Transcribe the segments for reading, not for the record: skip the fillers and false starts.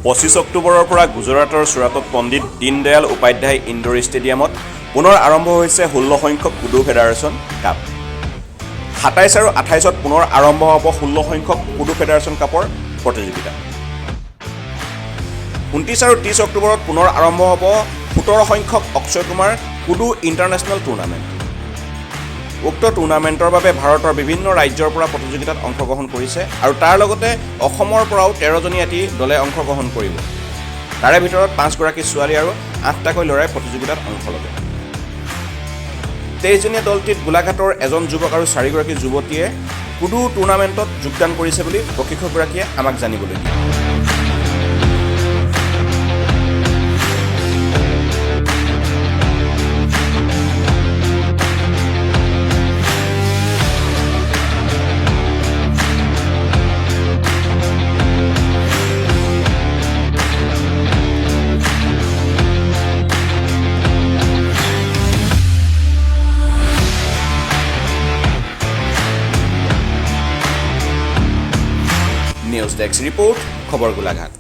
25 অক্টোবৰৰ পৰা গুজৰাটৰ চুৰাটত পণ্ডিত দীনদয়াল উপাধ্যায় ইণ্ডোৰ ষ্টেডিয়ামত পুনৰ আৰম্ভ হৈছে 16 সংখ্যক কুডু ফেডাৰেশ্যন কাপ। 27 আৰু 28ত পুনৰ আৰম্ভ হ'ব 16 সংখ্যক কুডু ফেডাৰেশ্যন কাপৰ প্ৰতিযোগিতা। 29 আৰু 30 অক্টোবৰত পুনৰ আৰম্ভ হ'ব 17 সংখ্যক Akshay Kumar kudu international tournament. উক্ত টুৰ্ণামেণ্টৰ বাবে ভাৰতৰ বিভিন্ন ৰাজ্যৰ পৰা প্ৰতিযোগিতাত অংশগ্ৰহণ কৰিছে আৰু তাৰ লগতে অসমৰ পৰাও 13জনী এটি দলে অংশগ্ৰহণ কৰিব। তাৰে ভিতৰত 5গৰাকী ছোৱালী আৰু 8টাকৈ ল'ৰাই প্ৰতিযোগিতাত অংশ ল'ব। 23জনীয়া দলটিত গোলাঘাটৰ এজন যুৱক আৰু 4গৰাকী যুৱতীয়ে কুডু টুৰ্ণামেণ্টত যোগদান কৰিছে বুলি প্ৰশিক্ষকগৰাকীয়ে আমাক জানিবলৈ দিয়ে। নিউজ ডেস্ক ৰিপোৰ্ট, খবৰ Golaghat.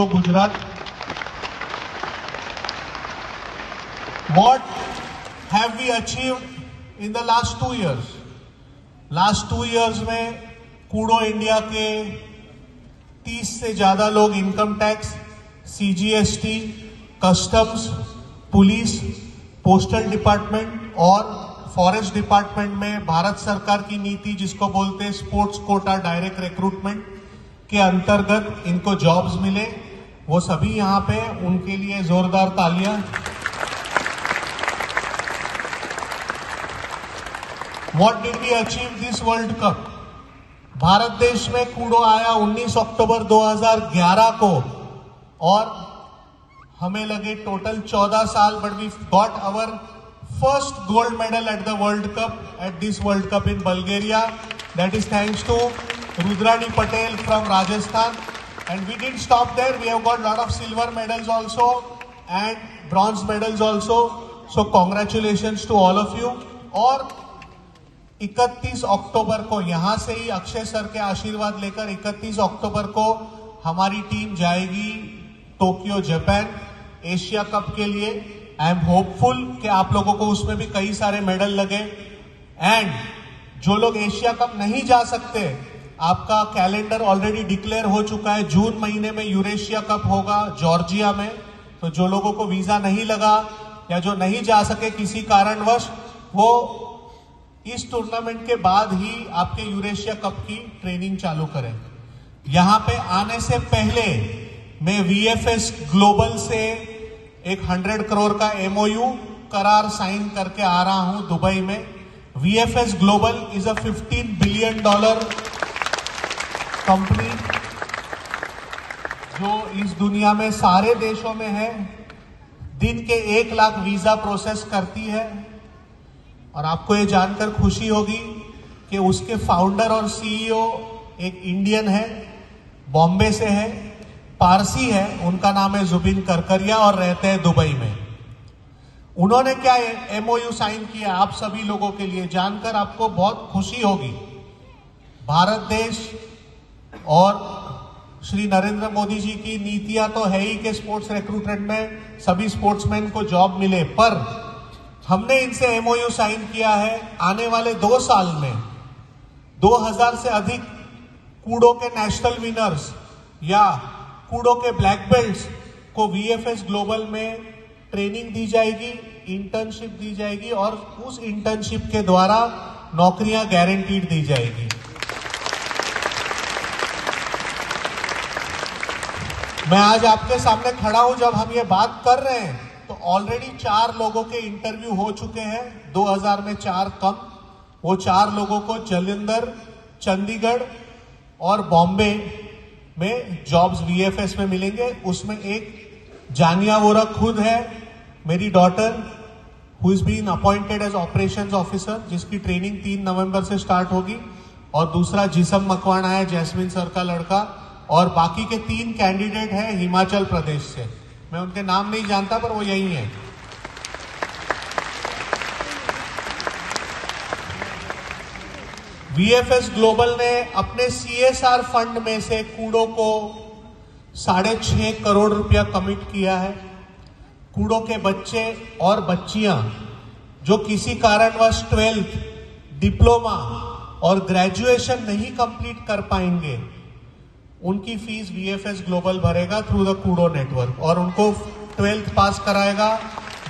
Gujarat. What have we achieved in the last 2 years? Last 2 years में कूडो इंडिया के 30 से ज्यादा लोग income tax, CGST, customs, police, postal department और फॉरेस्ट डिपार्टमेंट में भारत सरकार की नीति जिसको बोलते हैं स्पोर्ट्स कोटा डायरेक्ट रिक्रूटमेंट के अंतर्गत इनको जॉब्स मिले, वो सभी यहाँ पे उनके लिए जोरदार तालियां। What did we achieve this World Cup? Bharat देश में कूडो आया 19 अक्टूबर 2011 को और हमें लगे टोटल 14 साल, but we got our first gold medal at the world cup, at this world cup in Bulgaria. That is thanks to Rudrani Patel from Rajasthan. And we didn't stop there. We have got a lot of silver medals also and bronze medals also. So congratulations to all of you. और 31 अक्टूबर को यहां से ही Akshay sir के आशीर्वाद लेकर 31 अक्टूबर को हमारी team जाएगी टोक्यो जापान एशिया कप के लिए। आई एम होपफुल कि आप लोगों को उसमें भी कई सारे मेडल लगे। एंड जो लोग एशिया कप नहीं जा सकते, आपका कैलेंडर ऑलरेडी डिक्लेयर हो चुका है। जून महीने में यूरेशिया कप होगा जॉर्जिया में। तो जो लोगों को वीजा नहीं लगा या जो नहीं जा सके किसी कारणवश, वो इस टूर्नामेंट के बाद ही आपके यूरेशिया कप की ट्रेनिंग चालू करें। यहां पे आने से पहले मैं वीएफएस ग्लोबल से एक 100 करोड़ का एमओयू करार साइन करके आ रहा हूं दुबई में। VFS global is a $15 billion company जो इस दुनिया में सारे देशों में है। दिन के 1 लाख वीजा प्रोसेस करती है। और आपको ये जानकर खुशी होगी कि उसके फाउंडर और सीईओ एक इंडियन है, बॉम्बे से है, पारसी है। उनका नाम है जुबिन करकरिया और रहते हैं दुबई में। उन्होंने क्या एमओयू साइन किया, आप सभी लोगों के लिए जानकर आपको बहुत खुशी होगी। भारत देश और श्री नरेंद्र मोदी जी की नीतियां तो है ही कि स्पोर्ट्स रिक्रूटमेंट में सभी स्पोर्ट्समैन को जॉब मिले, पर हमने इनसे एमओयू साइन किया है आने वाले 2 साल में 2000 से अधिक कूडो के नेशनल विनर्स या कूडो के ब्लैक बेल्ट्स को वीएफएस ग्लोबल में ट्रेनिंग दी जाएगी, इंटर्नशिप दी जाएगी और उस इंटर्नशिप के द्वारा नौकरियां गारंटीड दी जाएगी। मैं आज आपके सामने खड़ा हूं, जब हम ये बात कर रहे हैं तो ऑलरेडी 4 लोगों के इंटरव्यू हो चुके हैं। 2000 में 4 कम, वो 4 लोगों को जालंधर, चंडीगढ़ और बॉम्बे में जॉब्स वीएफएस में मिलेंगे। उसमें एक जानिया वोरा खुद है, मेरी daughter, who is been appointed as operations officer, जिसकी ट्रेनिंग 3 नवंबर से स्टार्ट होगी। और दूसरा जिसम मकवाना है, जैस्मिन सर का लड़का। और बाकी के 3 कैंडिडेट हैं हिमाचल प्रदेश से। मैं उनके नाम नहीं जानता, पर वो यही हैं। वीएफएस ग्लोबल ने अपने सीएसआर फंड में से कूडो को 6.5 करोड़ रुपया कमिट किया है। कूडो के बच्चे और बच्चियां जो किसी कारणवश 12th, डिप्लोमा और ग्रेजुएशन नहीं कंप्लीट कर पाएंगे, उनकी फीस वीएफएस ग्लोबल भरेगा थ्रू द कूडो नेटवर्क। और उनको 12th पास कराएगा,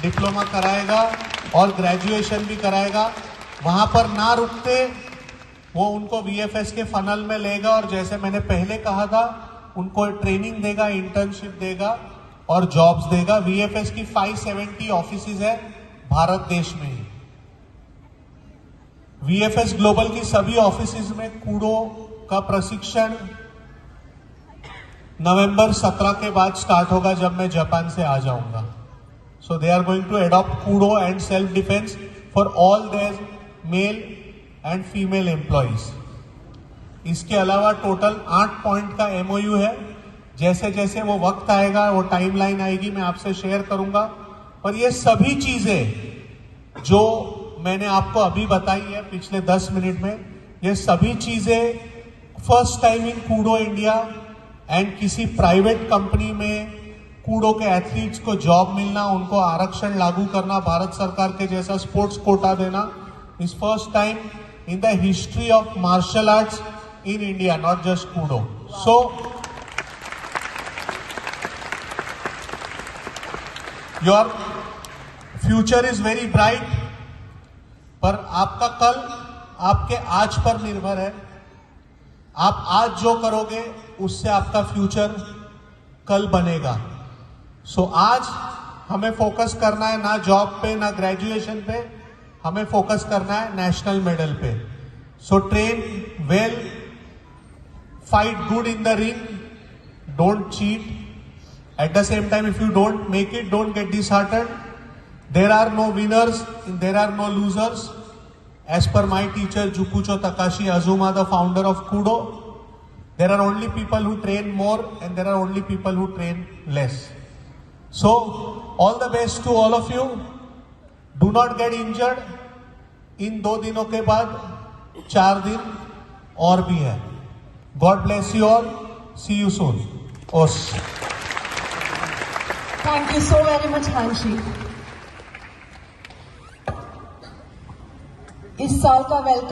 डिप्लोमा कराएगा और ग्रेजुएशन भी कराएगा। वहां पर ना रुकते वो उनको वीएफएस के फनल में लेगा और जैसे मैंने पहले कहा था, उनको ट्रेनिंग देगा, इंटर्नशिप देगा और जॉब्स देगा। वीएफएस की 570 ऑफिसेज है भारत देश में ही। वीएफएस ग्लोबल की सभी ऑफिसेज में कूडो का प्रशिक्षण नवंबर 17 के बाद स्टार्ट होगा, जब मैं जापान से आ जाऊंगा। So they are going to adopt Kudo and self defence for all their male and female employees. इसके अलावा टोटल 8 पॉइंट का एमओयू है। जैसे जैसे वो वक्त आएगा, वो टाइमलाइन आएगी, मैं आपसे शेयर करूंगा। पर ये सभी चीजें जो मैंने आपको अभी बताई है पिछले 10 मिनट में, ये सभी चीजें first time in Koodo India and किसी प्राइवेट कंपनी में कूडो के एथलीट्स को जॉब मिलना, उनको आरक्षण लागू करना, भारत सरकार के जैसा स्पोर्ट्स कोटा देना, is first time in the history of martial arts in India, not just Kudo. So your future is very bright. पर आपका कल आपके आज पर निर्भर है। आप आज जो करोगे उससे आपका फ्यूचर कल बनेगा। सो आज हमें फोकस करना है ना जॉब पे, ना ग्रेजुएशन पे, हमें फोकस करना है नेशनल मेडल पे। So train well, fight good in the ring, don't cheat. At the same time, if you don't make it, don't get disheartened. There are no winners, there are no losers. As per my teacher, Jukucho Takashi Azuma, the founder of Kudo, there are only people who train more and there are only people who train less. So, all the best to all of you. Do not get injured. इन 2 दिनों के बाद 4 दिन और भी है. God bless you all. See you soon. ओस. Thank you so very much, Hanshi. इस साल का वेलकम